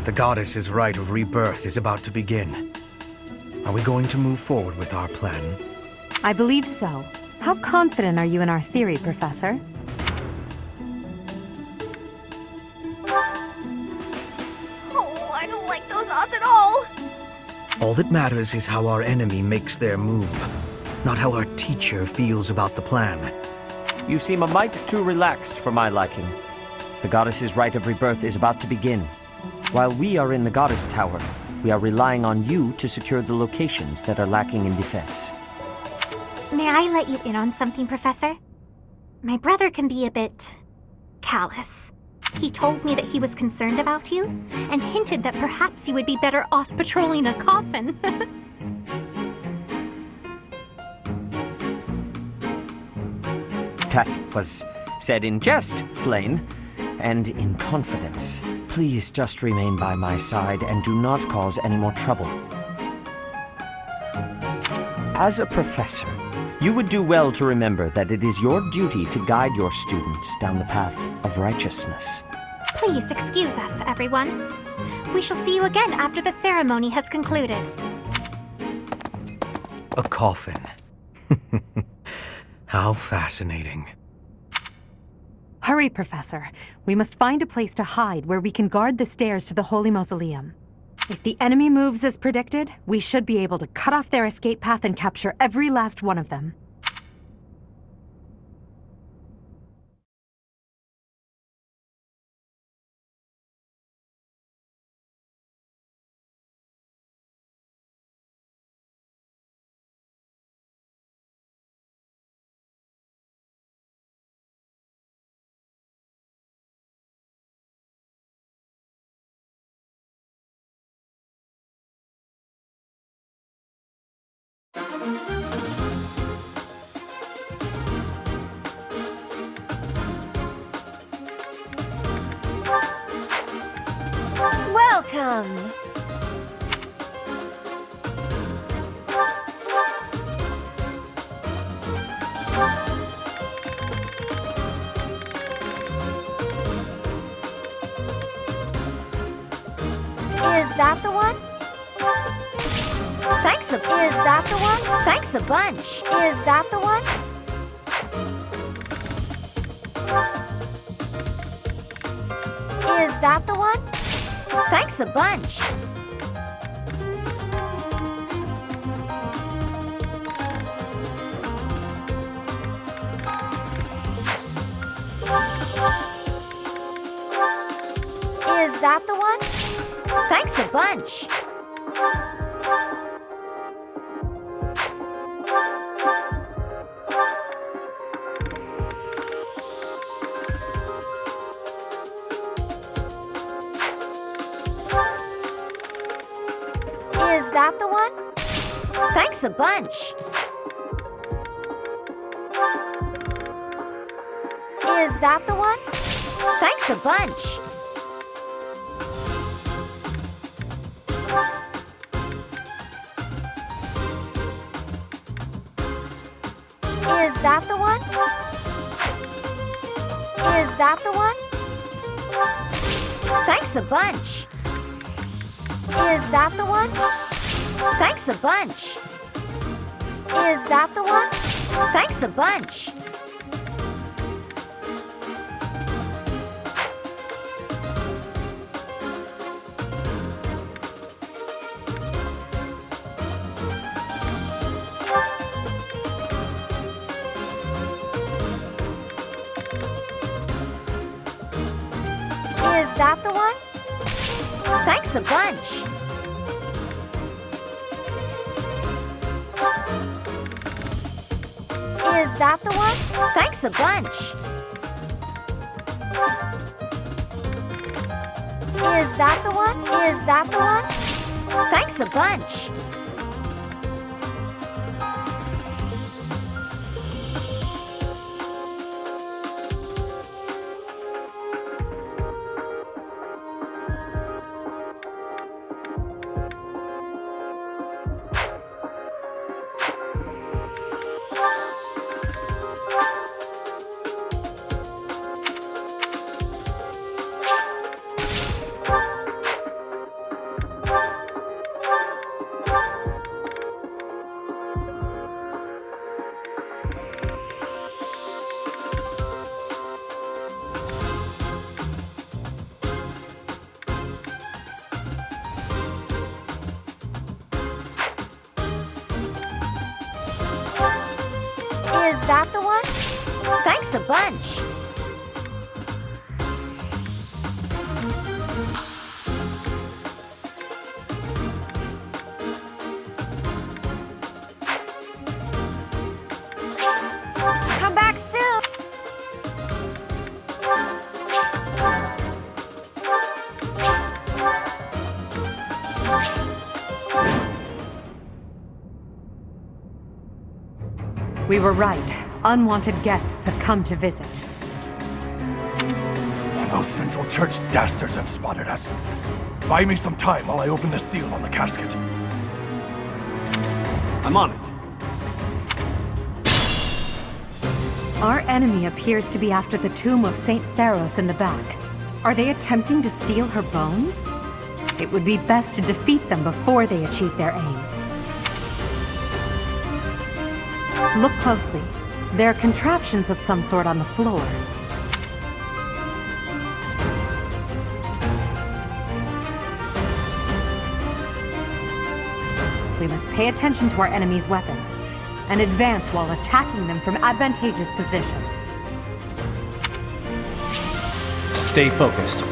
The goddess's rite of rebirth is about to begin. Are we going to move forward with our plan? I believe so. How confident are you in our theory, Professor? Oh, I don't like those odds at all! All that matters is how our enemy makes their move, not how our teacher feels about the plan. You seem a mite too relaxed for my liking. The goddess's rite of rebirth is about to begin. While we are in the Goddess Tower, we are relying on you to secure the locations that are lacking in defense. May I let you in on something, Professor? My brother can be a bit callous. He told me that he was concerned about you, and hinted that perhaps you would be better off patrolling a coffin. That was said in jest, Flane, and in confidence. Please just remain by my side and do not cause any more trouble. As a professor, you would do well to remember that it is your duty to guide your students down the path of righteousness. Please excuse us, everyone. We shall see you again after the ceremony has concluded. A coffin. How fascinating. Hurry, Professor. We must find a place to hide where we can guard the stairs to the Holy Mausoleum. If the enemy moves as predicted, we should be able to cut off their escape path and capture every last one of them. Welcome! Is that the one? Thanks a... Is that the one? Thanks a bunch. Is that the one? Is that the one? Thanks a bunch. Is that the one? Thanks a bunch. Is that the one? Thanks a bunch. Is that the one? Thanks a bunch. Is that the one? Is that the one? Thanks a bunch. Is that the one? Thanks a bunch. Is that the one? Thanks a bunch. Is that the one? Thanks a bunch. Is that the one? Thanks a bunch. Is that the one? Is that the one? Thanks a bunch. Is that the one? Thanks a bunch. Come back soon. We were right. Unwanted guests have come to visit. Those Central Church dastards have spotted us. Buy me some time while I open the seal on the casket. I'm on it. Our enemy appears to be after the tomb of Saint Saros in the back. Are they attempting to steal her bones? It would be best to defeat them before they achieve their aim. Look closely. There are contraptions of some sort on the floor. We must pay attention to our enemy's weapons and advance while attacking them from advantageous positions. Stay focused.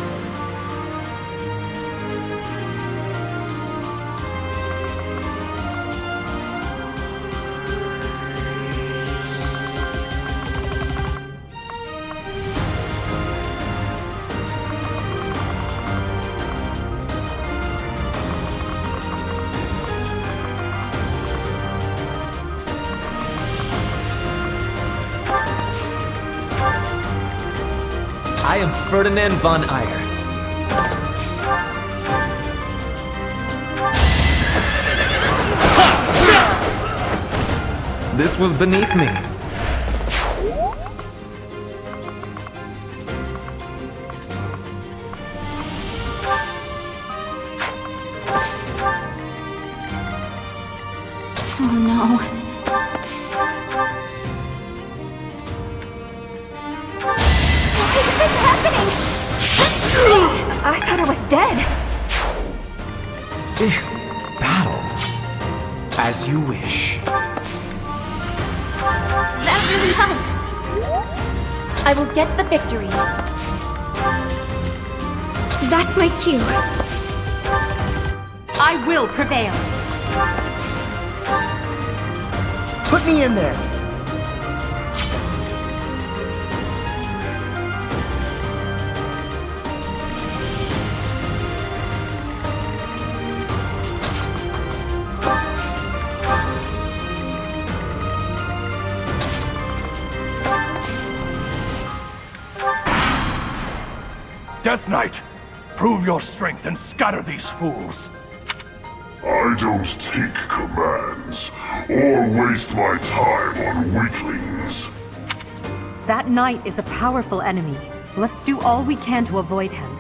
I am Ferdinand von Eyre. This was beneath me. Oh no. What's happening? I thought I was dead. Battle. As you wish. That really helped. I will get the victory. That's my cue. I will prevail. Put me in there! Death Knight, prove your strength and scatter these fools. I don't take commands, or waste my time on weaklings. That knight is a powerful enemy. Let's do all we can to avoid him.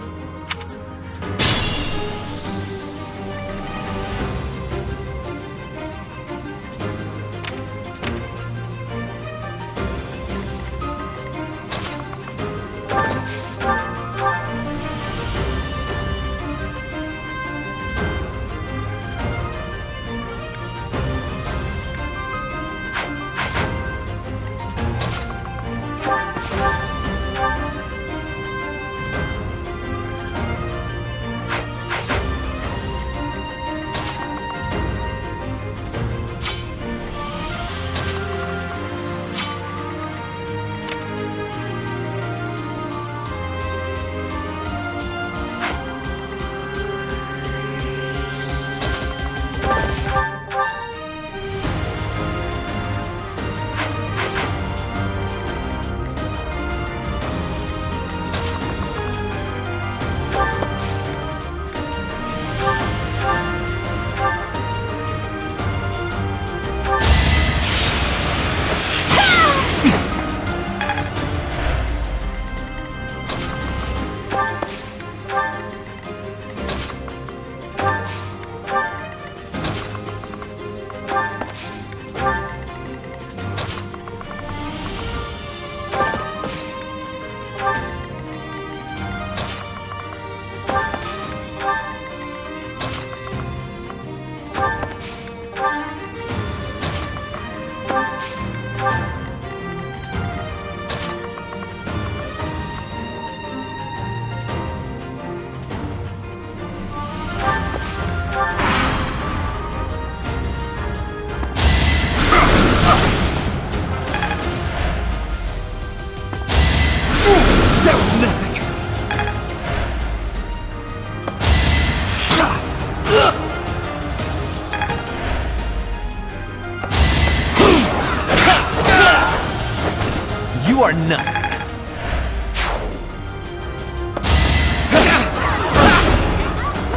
are nothing.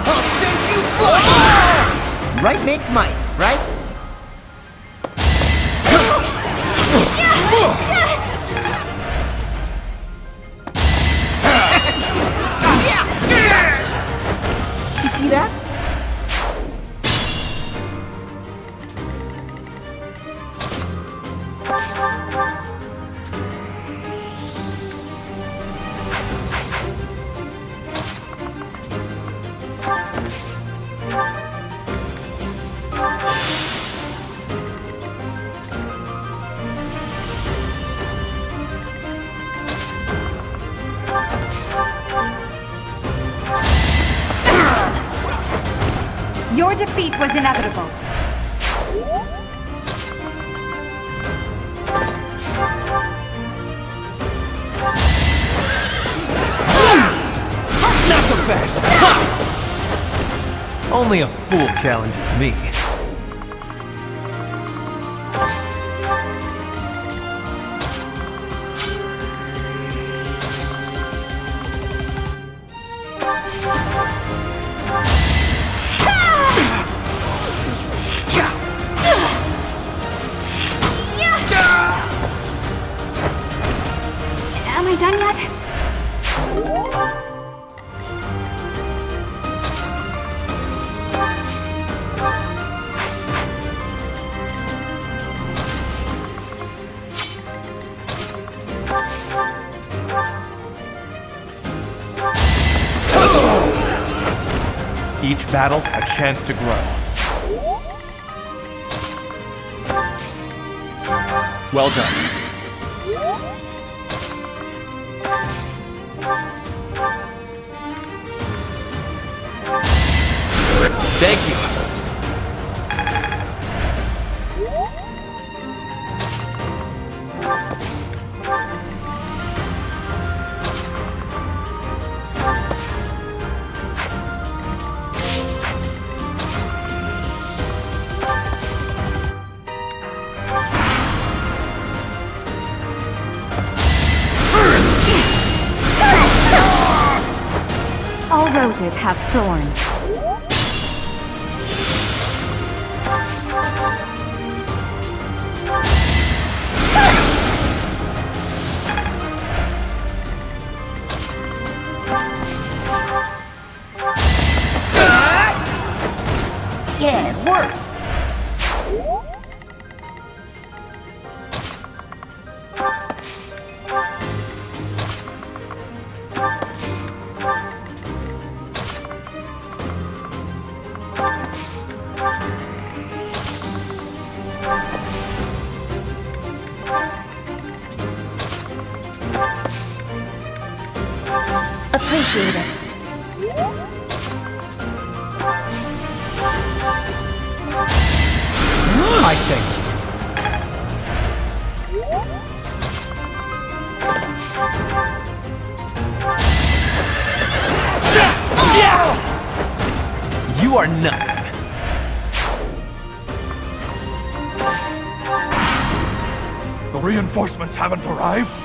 I'll send you flying! Right makes might, right? You see that? Your defeat was inevitable. Not so fast! Ha! Only a fool challenges me. Am I done yet? Each battle, a chance to grow. Well done. Thank you. All roses have thorns. Yeah, it worked! Appreciated. I thank you. You are nothing. The reinforcements haven't arrived?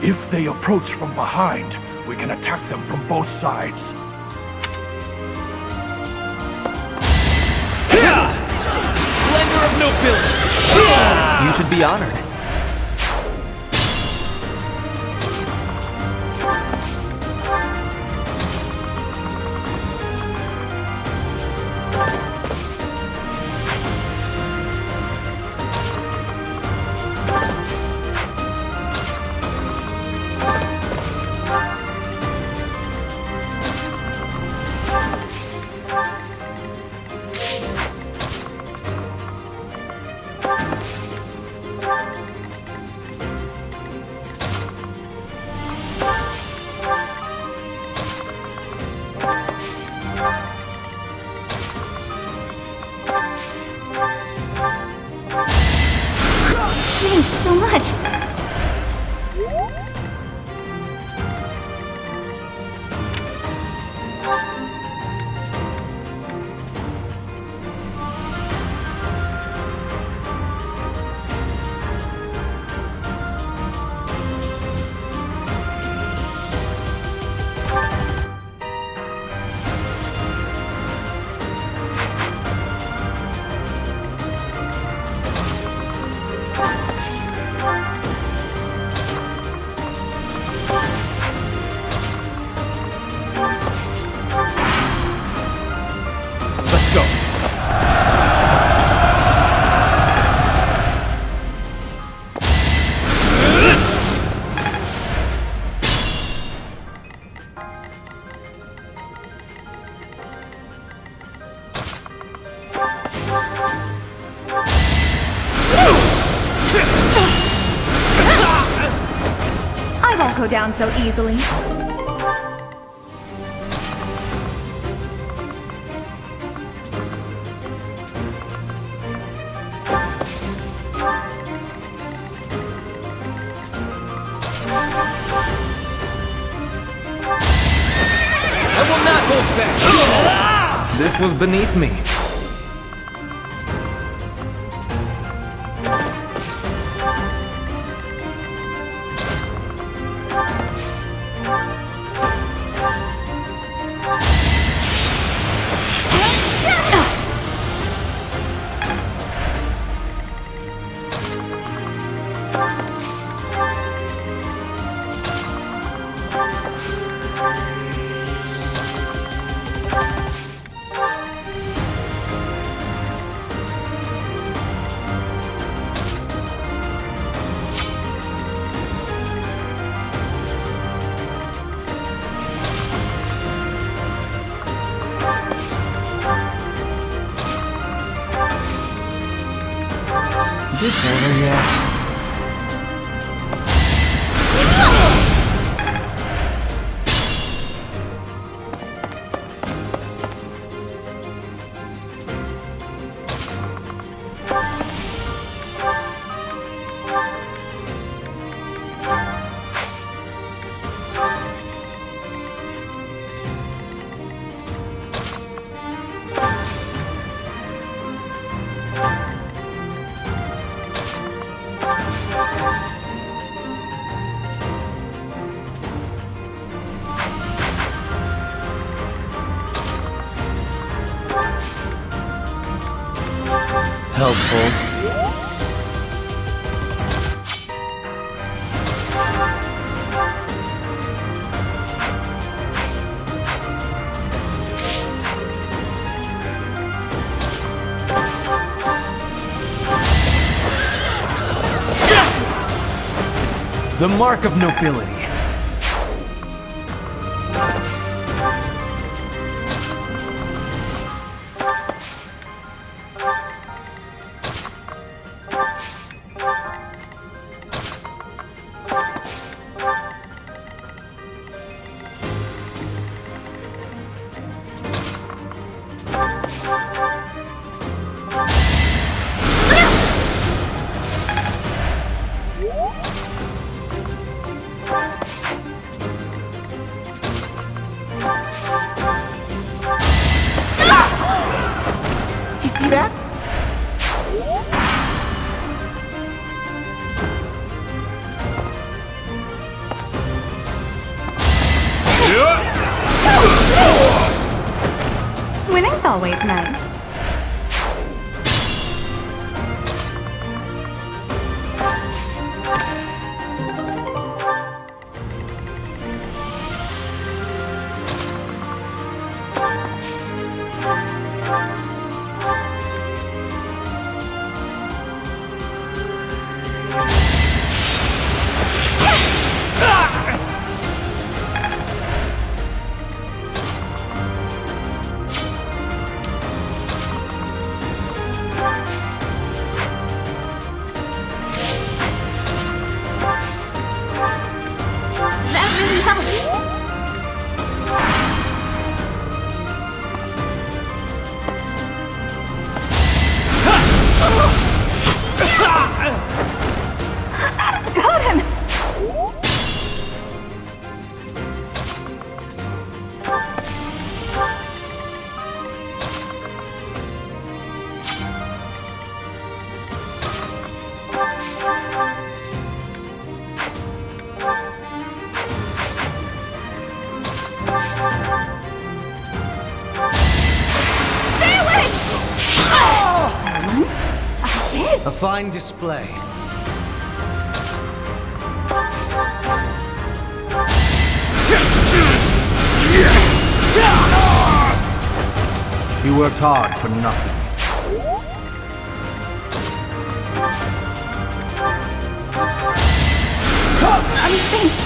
If they approach from behind, we can attack them from both sides. Splendor of nobility! You should be honored. Thanks so much. go down so easily. I will not hold back! This was beneath me. This over yet? Helpful. The mark of nobility. You see that? Winning's always nice. A fine display. You worked hard for nothing. Thanks.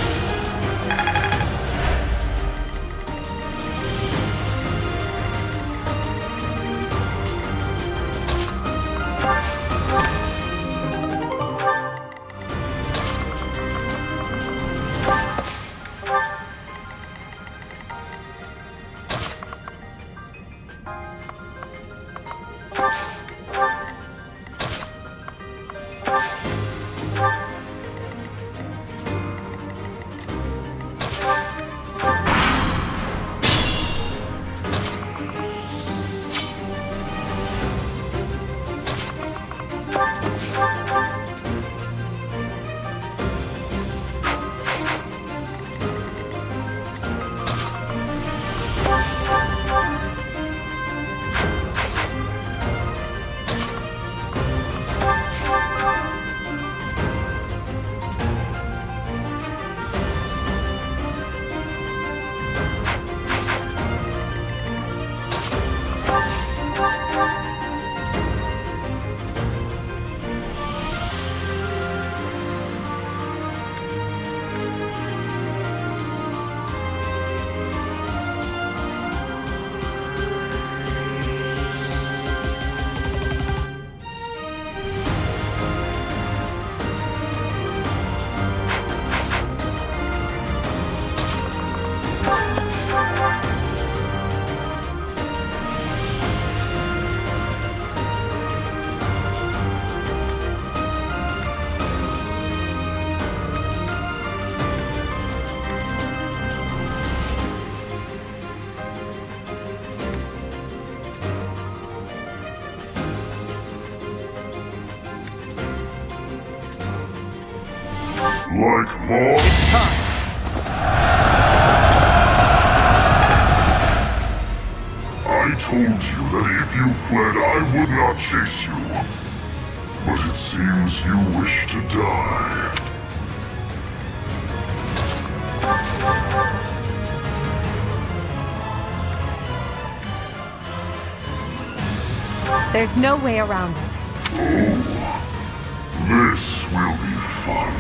Like more? It's time. I told you that if you fled, I would not chase you. But it seems you wish to die. There's no way around it. This will be fun.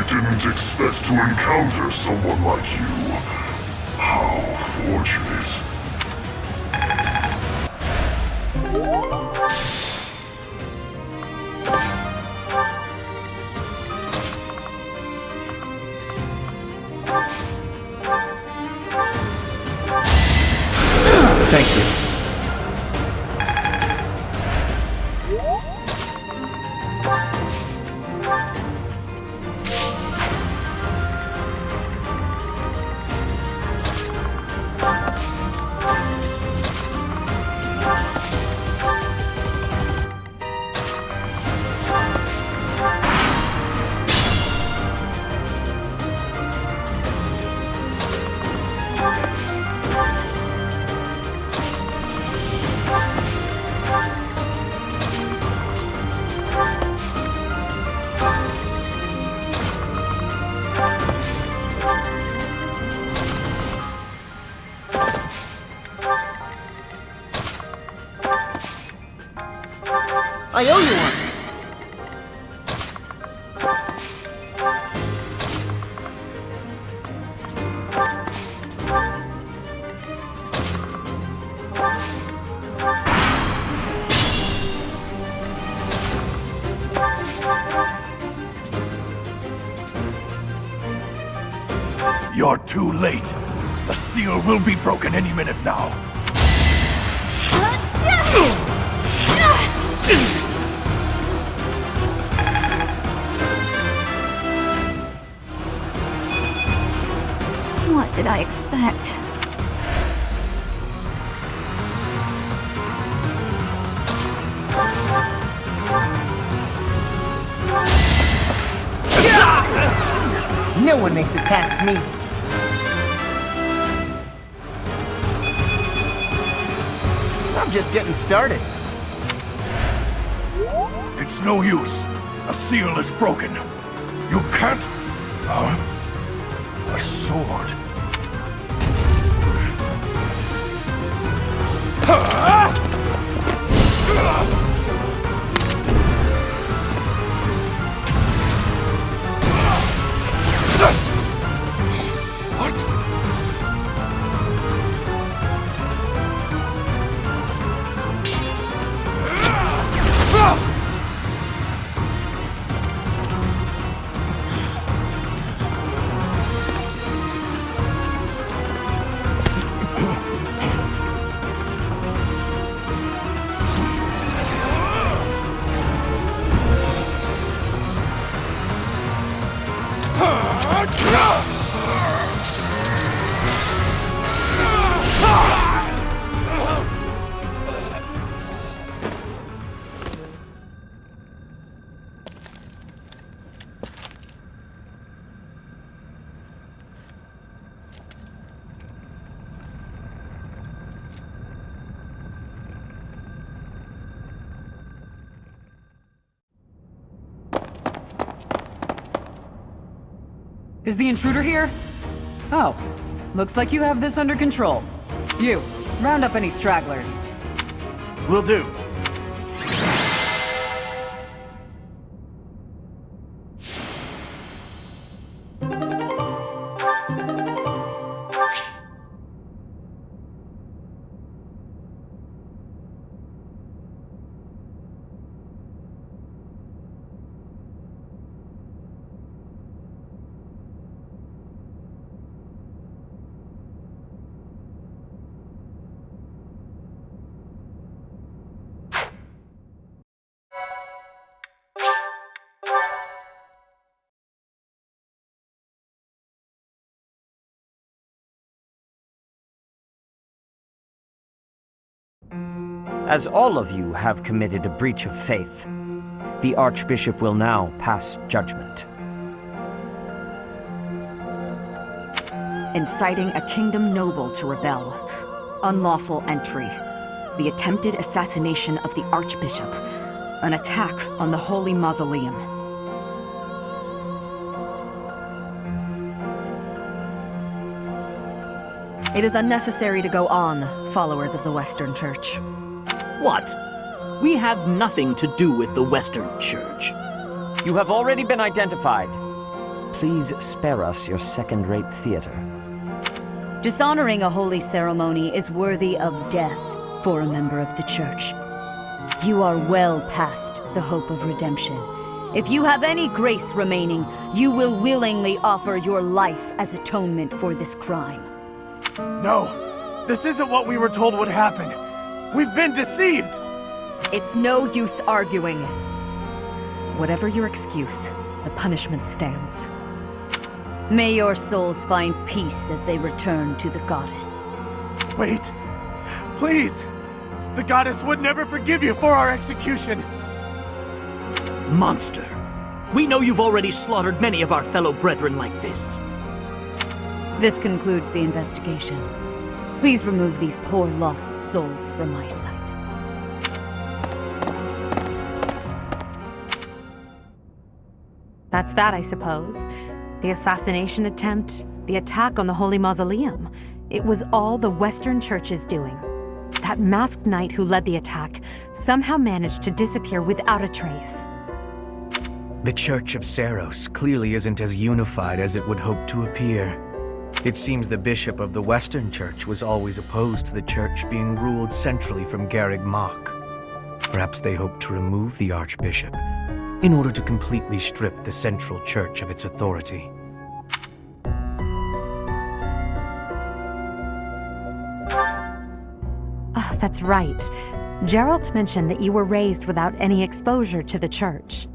Didn't expect to encounter someone like you. How fortunate. Thank you. I owe you one. You're too late. The seal will be broken any minute now. did I expect? No one makes it past me. I'm just getting started. It's no use. A seal is broken. You can't... a sword. Is the intruder here? Oh, looks like you have this under control. You, round up any stragglers. Will do. As all of you have committed a breach of faith, the Archbishop will now pass judgment. Inciting a kingdom noble to rebel. Unlawful entry. The attempted assassination of the Archbishop. An attack on the Holy Mausoleum. It is unnecessary to go on, followers of the Western Church. What? We have nothing to do with the Western Church. You have already been identified. Please spare us your second-rate theater. Dishonoring a holy ceremony is worthy of death for a member of the Church. You are well past the hope of redemption. If you have any grace remaining, you will willingly offer your life as atonement for this crime. No! This isn't what we were told would happen! We've been deceived! It's no use arguing. Whatever your excuse, the punishment stands. May your souls find peace as they return to the goddess. Wait! Please! The goddess would never forgive you for our execution! Monster! We know you've already slaughtered many of our fellow brethren like this. This concludes the investigation. Please remove these poor lost souls from my sight. That's that, I suppose. The assassination attempt, the attack on the Holy Mausoleum. It was all the Western Church's doing. That masked knight who led the attack somehow managed to disappear without a trace. The Church of Seros clearly isn't as unified as it would hope to appear. It seems the bishop of the Western Church was always opposed to the church being ruled centrally from Garreg Mach. Perhaps they hope to remove the archbishop in order to completely strip the central church of its authority. Oh, that's right. Geralt mentioned that you were raised without any exposure to the church.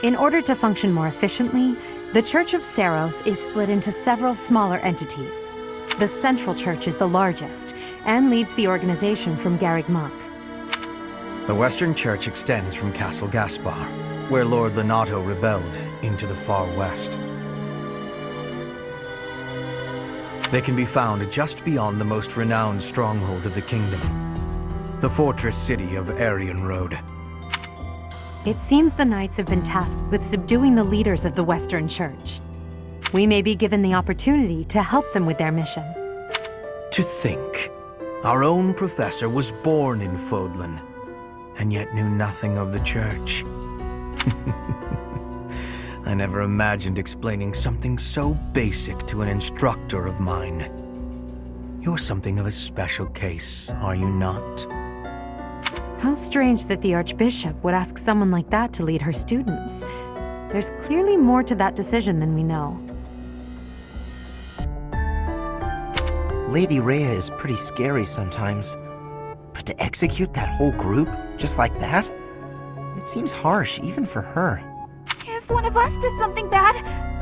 In order to function more efficiently, The Church of Seros is split into several smaller entities. The Central Church is the largest, and leads the organization from Garreg Mach. The Western Church extends from Castle Gaspar, where Lord Lenato rebelled, into the far west. They can be found just beyond the most renowned stronghold of the kingdom, the fortress city of Aryan Road. It seems the Knights have been tasked with subduing the leaders of the Western Church. We may be given the opportunity to help them with their mission. To think, our own professor was born in Fodlan, and yet knew nothing of the Church. I never imagined explaining something so basic to an instructor of mine. You're something of a special case, are you not? How strange that the Archbishop would ask someone like that to lead her students. There's clearly more to that decision than we know. Lady Rhea is pretty scary sometimes. But to execute that whole group, just like that? It seems harsh, even for her. If one of us does something bad,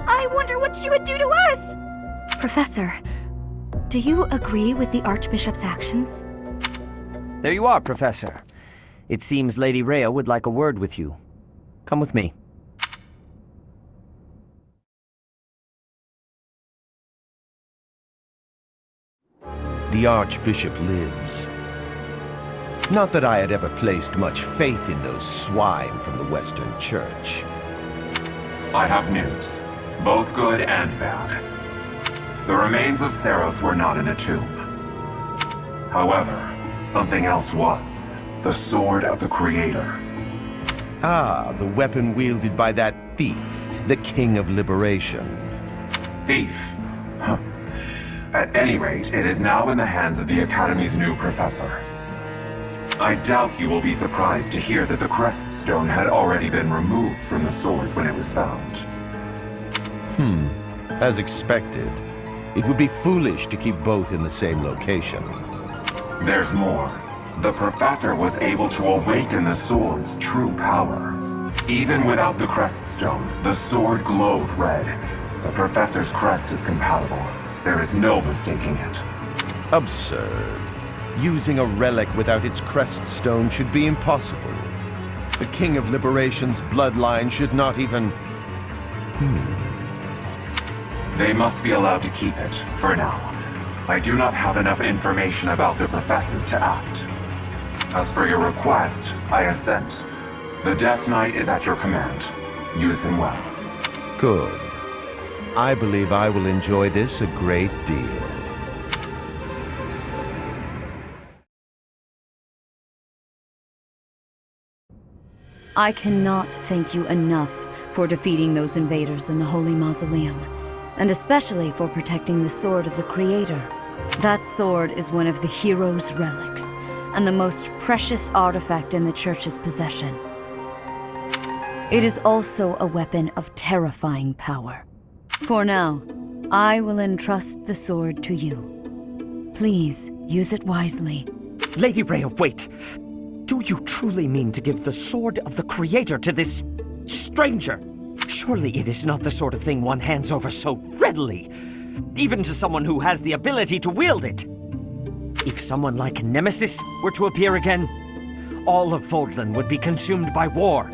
I wonder what she would do to us! Professor, do you agree with the Archbishop's actions? There you are, Professor. It seems Lady Rhea would like a word with you. Come with me. The Archbishop lives. Not that I had ever placed much faith in those swine from the Western Church. I have news, both good and bad. The remains of Seros were not in a tomb. However, something else was. The Sword of the Creator. Ah, the weapon wielded by that thief, the King of Liberation. Thief? Huh. At any rate, it is now in the hands of the Academy's new professor. I doubt you will be surprised to hear that the crest stone had already been removed from the sword when it was found. As expected. It would be foolish to keep both in the same location. There's more. The professor was able to awaken the sword's true power. Even without the crest stone, the sword glowed red. The professor's crest is compatible. There is no mistaking it. Absurd. Using a relic without its crest stone should be impossible. The King of Liberation's bloodline should not even... They must be allowed to keep it, for now. I do not have enough information about the professor to act. As for your request, I assent. The Death Knight is at your command. Use him well. Good. I believe I will enjoy this a great deal. I cannot thank you enough for defeating those invaders in the Holy Mausoleum, and especially for protecting the Sword of the Creator. That sword is one of the hero's relics, and the most precious artifact in the Church's possession. It is also a weapon of terrifying power. For now, I will entrust the sword to you. Please, use it wisely. Lady Rhea, wait! Do you truly mean to give the Sword of the Creator to this stranger? Surely it is not the sort of thing one hands over so readily, even to someone who has the ability to wield it. If someone like Nemesis were to appear again, all of Fodlan would be consumed by war.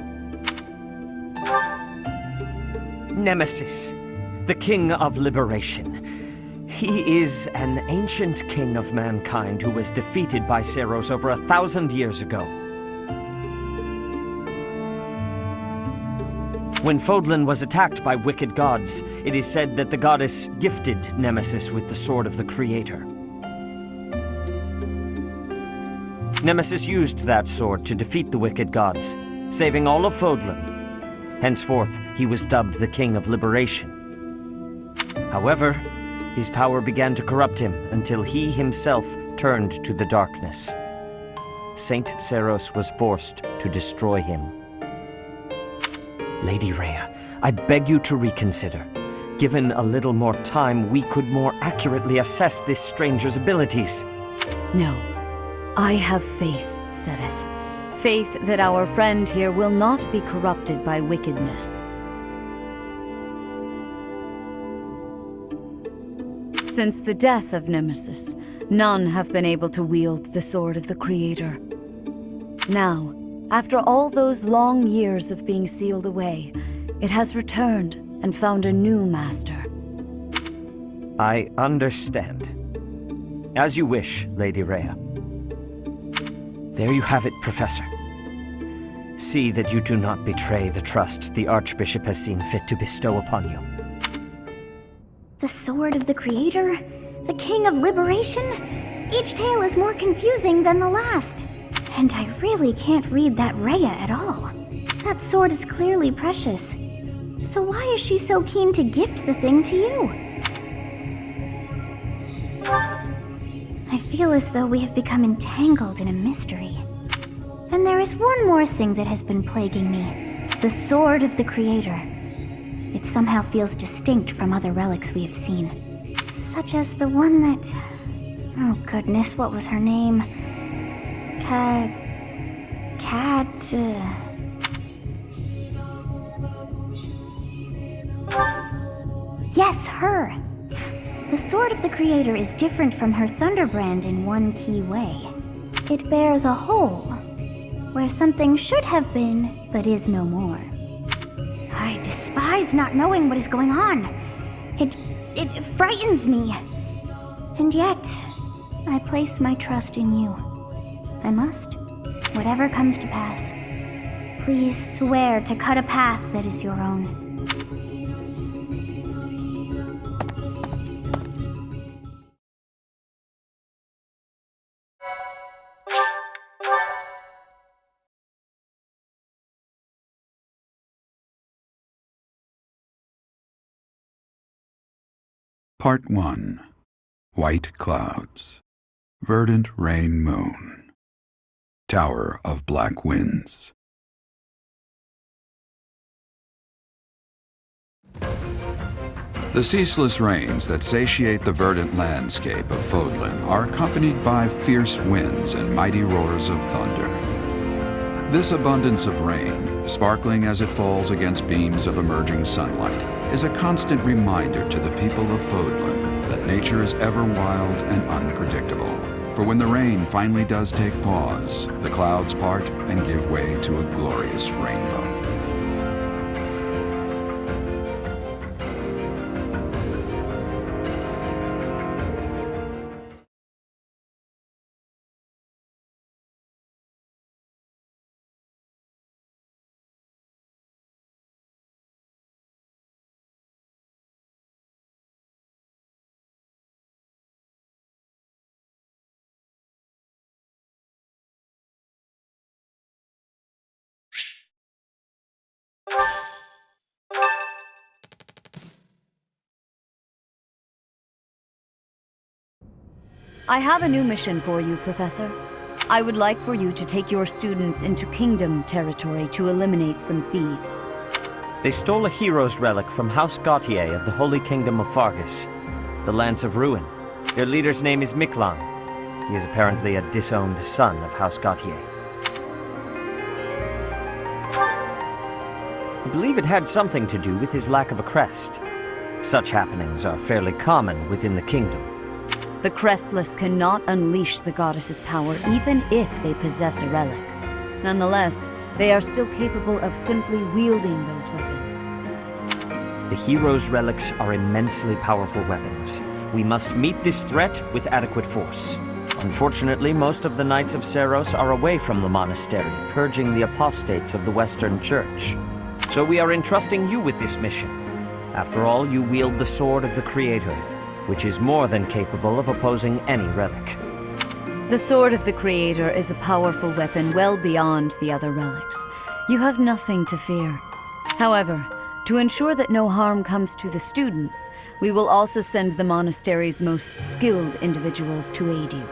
Nemesis, the King of Liberation. He is an ancient king of mankind who was defeated by Seros over 1,000 years ago. When Fodlan was attacked by wicked gods, it is said that the goddess gifted Nemesis with the Sword of the Creator. Nemesis used that sword to defeat the wicked gods, saving all of Fodlan. Henceforth, he was dubbed the King of Liberation. However, his power began to corrupt him until he himself turned to the darkness. Saint Seros was forced to destroy him. Lady Rhea, I beg you to reconsider. Given a little more time, we could more accurately assess this stranger's abilities. No. I have faith, Seteth. Faith that our friend here will not be corrupted by wickedness. Since the death of Nemesis, none have been able to wield the Sword of the Creator. Now, after all those long years of being sealed away, it has returned and found a new master. I understand. As you wish, Lady Rhea. There you have it, Professor. See that you do not betray the trust the Archbishop has seen fit to bestow upon you. The Sword of the Creator? The King of Liberation? Each tale is more confusing than the last. And I really can't read that Rhea at all. That sword is clearly precious. So why is she so keen to gift the thing to you? I feel as though we have become entangled in a mystery. And there is one more thing that has been plaguing me. The Sword of the Creator. It somehow feels distinct from other relics we have seen. Such as the one that... Oh goodness, what was her name? Yes, her! The Sword of the Creator is different from her Thunderbrand in one key way. It bears a hole, where something should have been, but is no more. I despise not knowing what is going on. It frightens me. And yet, I place my trust in you. I must, whatever comes to pass. Please swear to cut a path that is your own. Part 1. White Clouds. Verdant Rain Moon. Tower of Black Winds. The ceaseless rains that satiate the verdant landscape of Fodlan are accompanied by fierce winds and mighty roars of thunder. This abundance of rain, sparkling as it falls against beams of emerging sunlight, is a constant reminder to the people of Fodlan that nature is ever wild and unpredictable. For when the rain finally does take pause, the clouds part and give way to a glorious rainbow. I have a new mission for you, Professor. I would like for you to take your students into Kingdom territory to eliminate some thieves. They stole a hero's relic from House Gautier of the Holy Kingdom of Fargus, the Lance of Ruin. Their leader's name is Miklan. He is apparently a disowned son of House Gautier. I believe it had something to do with his lack of a crest. Such happenings are fairly common within the kingdom. The Crestless cannot unleash the goddess's power even if they possess a relic. Nonetheless, they are still capable of simply wielding those weapons. The hero's relics are immensely powerful weapons. We must meet this threat with adequate force. Unfortunately, most of the Knights of Seiros are away from the monastery, purging the apostates of the Western Church. So we are entrusting you with this mission. After all, you wield the Sword of the Creator, which is more than capable of opposing any relic. The Sword of the Creator is a powerful weapon well beyond the other relics. You have nothing to fear. However, to ensure that no harm comes to the students, we will also send the monastery's most skilled individuals to aid you.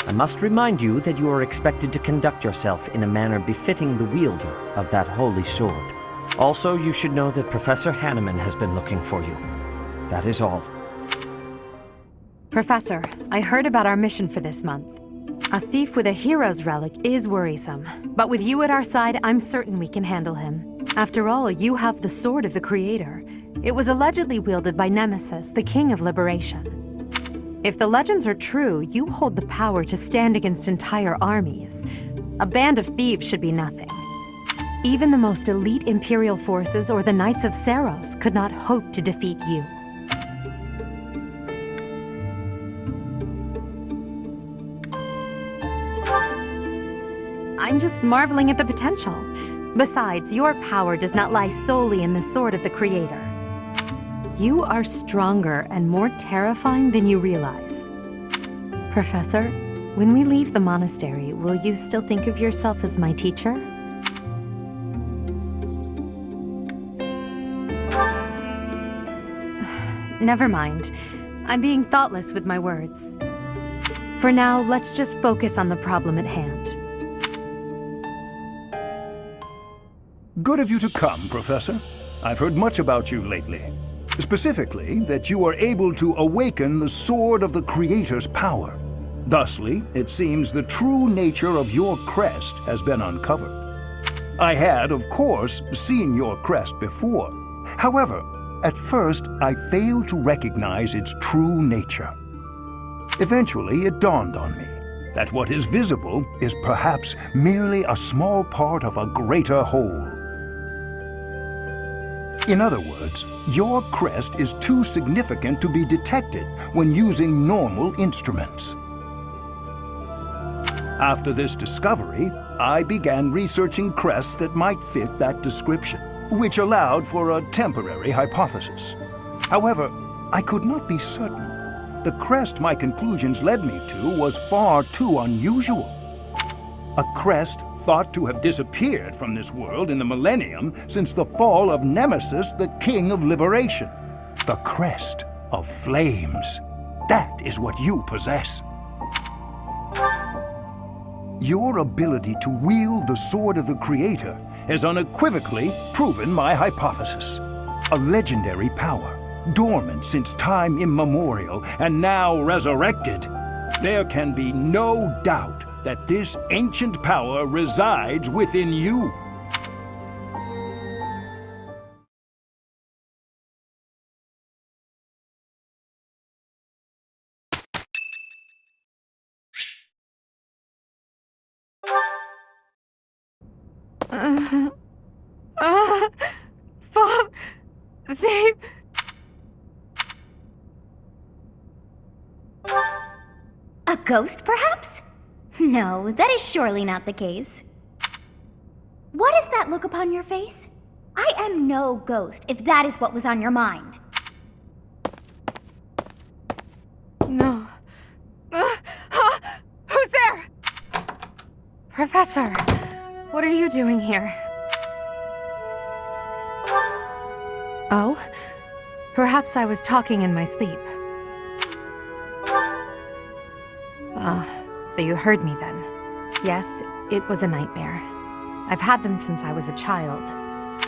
I must remind you that you are expected to conduct yourself in a manner befitting the wielder of that holy sword. Also, you should know that Professor Hanneman has been looking for you. That is all. Professor, I heard about our mission for this month. A thief with a hero's relic is worrisome, but with you at our side, I'm certain we can handle him. After all, you have the Sword of the Creator. It was allegedly wielded by Nemesis, the King of Liberation. If the legends are true, you hold the power to stand against entire armies. A band of thieves should be nothing. Even the most elite Imperial forces or the Knights of Seiros could not hope to defeat you. I'm just marveling at the potential. Besides, your power does not lie solely in the sword of the Creator. You are stronger and more terrifying than you realize. Professor, when we leave the monastery, will you still think of yourself as my teacher? Never mind. I'm being thoughtless with my words. For now, let's just focus on the problem at hand. Good of you to come, Professor. I've heard much about you lately. Specifically, that you are able to awaken the sword of the Creator's power. Thusly, it seems the true nature of your crest has been uncovered. I had, of course, seen your crest before. However, at first, I failed to recognize its true nature. Eventually, it dawned on me that what is visible is perhaps merely a small part of a greater whole. In other words, your crest is too significant to be detected when using normal instruments. After this discovery, I began researching crests that might fit that description, which allowed for a temporary hypothesis. However, I could not be certain. The crest my conclusions led me to was far too unusual. A crest thought to have disappeared from this world in the millennium since the fall of Nemesis, the King of Liberation. The crest of flames. That is what you possess. Your ability to wield the sword of the Creator has unequivocally proven my hypothesis. A legendary power, dormant since time immemorial and now resurrected. There can be no doubt that this ancient power resides within you. Save... A ghost, perhaps? No, that is surely not the case. What is that look upon your face? I am no ghost, if that is what was on your mind. No. Who's there? Professor, what are you doing here? Oh? Perhaps I was talking in my sleep. So you heard me then. Yes, it was a nightmare. I've had them since I was a child.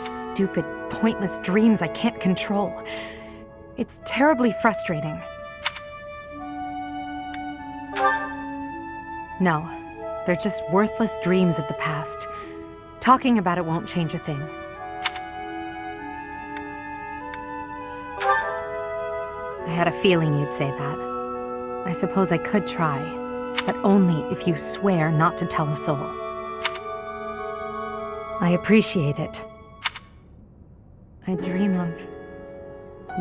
Stupid, pointless dreams I can't control. It's terribly frustrating. No, they're just worthless dreams of the past. Talking about it won't change a thing. I had a feeling you'd say that. I suppose I could try, but only if you swear not to tell a soul. I appreciate it. I dream of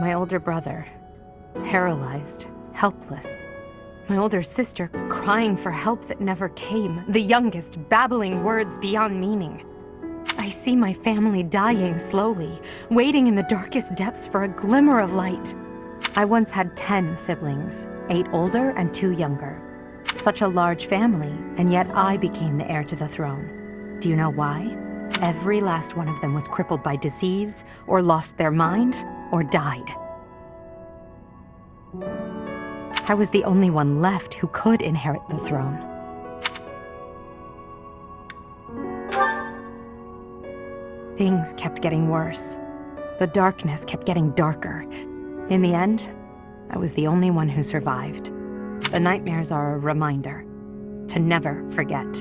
my older brother, paralyzed, helpless. My older sister crying for help that never came. The youngest babbling words beyond meaning. I see my family dying slowly, waiting in the darkest depths for a glimmer of light. I once had 10 siblings, 8 older and 2 younger. Such a large family, and yet I became the heir to the throne. Do you know why? Every last one of them was crippled by disease, or lost their mind, or died. I was the only one left who could inherit the throne. Things kept getting worse. The darkness kept getting darker. In the end, I was the only one who survived. The nightmares are a reminder to never forget,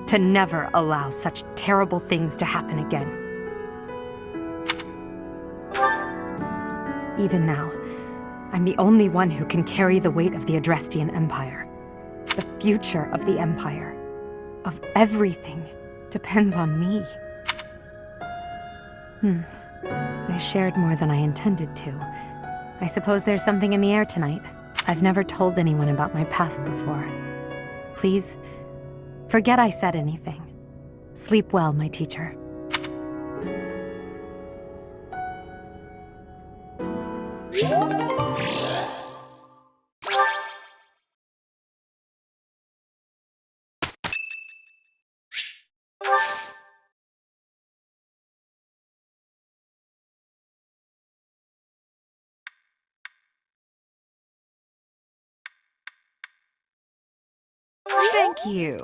to never allow such terrible things to happen again. Even now, I'm the only one who can carry the weight of the Adrestian Empire. The future of the Empire, of everything, depends on me. I shared more than I intended to. I suppose there's something in the air tonight. I've never told anyone about my past before. Please, forget I said anything. Sleep well, my teacher. Thank you.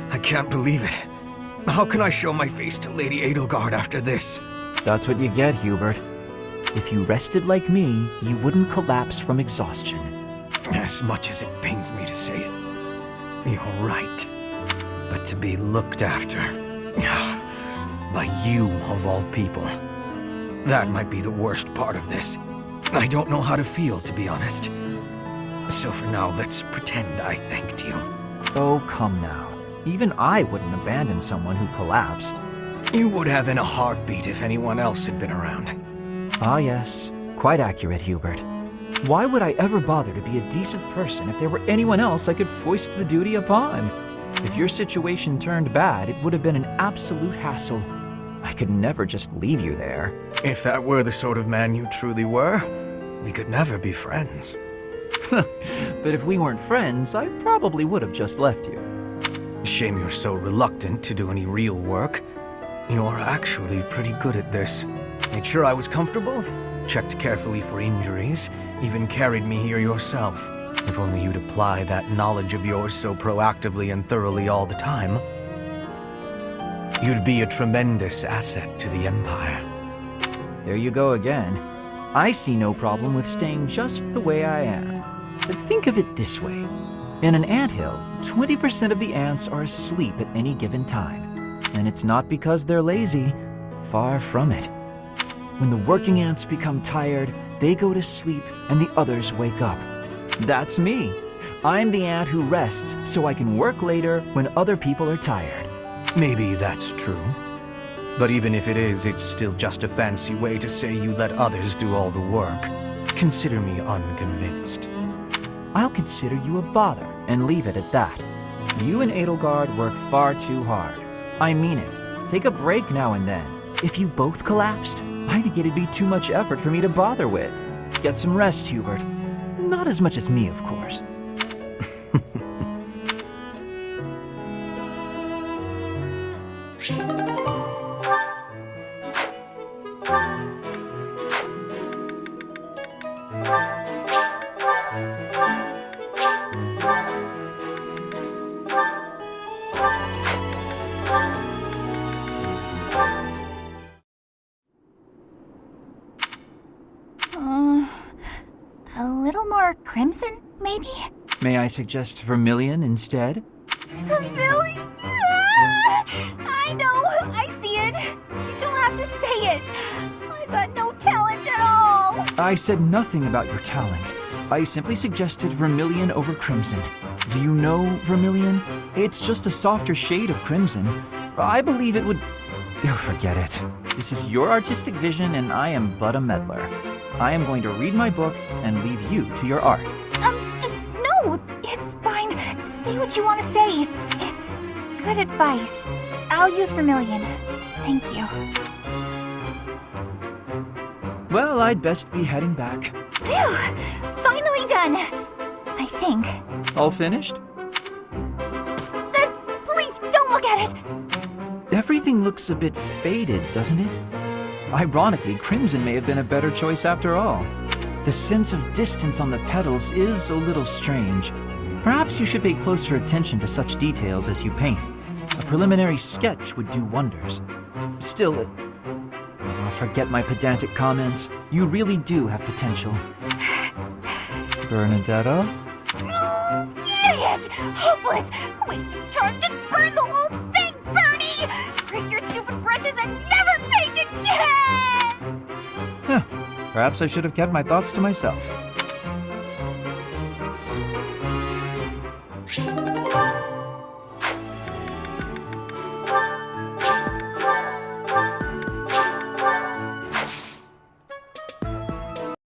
I can't believe it. How can I show my face to Lady Edelgard after this? That's what you get, Hubert. If you rested like me, you wouldn't collapse from exhaustion. As much as it pains me to say it, you're right. But to be looked after by you, of all people, that might be the worst part of this. I don't know how to feel, to be honest. So for now, let's pretend I thanked you. Oh, come now. Even I wouldn't abandon someone who collapsed. You would have in a heartbeat if anyone else had been around. Ah, yes. Quite accurate, Hubert. Why would I ever bother to be a decent person if there were anyone else I could foist the duty upon? If your situation turned bad, it would have been an absolute hassle. I could never just leave you there. If that were the sort of man you truly were, we could never be friends. But if we weren't friends, I probably would have just left you. Shame you're so reluctant to do any real work. You're actually pretty good at this. Made sure I was comfortable, checked carefully for injuries, even carried me here yourself. If only you'd apply that knowledge of yours so proactively and thoroughly all the time, you'd be a tremendous asset to the Empire. There you go again. I see no problem with staying just the way I am. But think of it this way. In an anthill, 20% of the ants are asleep at any given time. And it's not because they're lazy. Far from it. When the working ants become tired, they go to sleep and the others wake up. That's me. I'm the ant who rests so I can work later when other people are tired. Maybe that's true. But even if it is, it's still just a fancy way to say you let others do all the work. Consider me unconvinced. I'll consider you a bother and leave it at that. You and Edelgard work far too hard. I mean it. Take a break now and then. If you both collapsed, I think it'd be too much effort for me to bother with. Get some rest, Hubert. Not as much as me, of course. A little more crimson, maybe? May I suggest vermilion instead? Vermilion? Ah! I know! I see it! You don't have to say it! I've got no talent at all! I said nothing about your talent. I simply suggested vermilion over crimson. Do you know vermilion? It's just a softer shade of crimson. I believe it would... Oh, forget it. This is your artistic vision and I am but a meddler. I am going to read my book and leave you to your art. No! It's fine. Say what you want to say. It's good advice. I'll use vermilion. Thank you. Well, I'd best be heading back. Phew! Finally done! I think. All finished? Please, don't look at it! Everything looks a bit faded, doesn't it? Ironically, crimson may have been a better choice after all. The sense of distance on the petals is a little strange. Perhaps you should pay closer attention to such details as you paint. A preliminary sketch would do wonders. Still, forget my pedantic comments. You really do have potential. Bernadetta? Oh, idiot! Hopeless! Waste of charm! Just burn the whole thing, Bernie! Break your stupid brushes and never paint again! Perhaps I should have kept my thoughts to myself.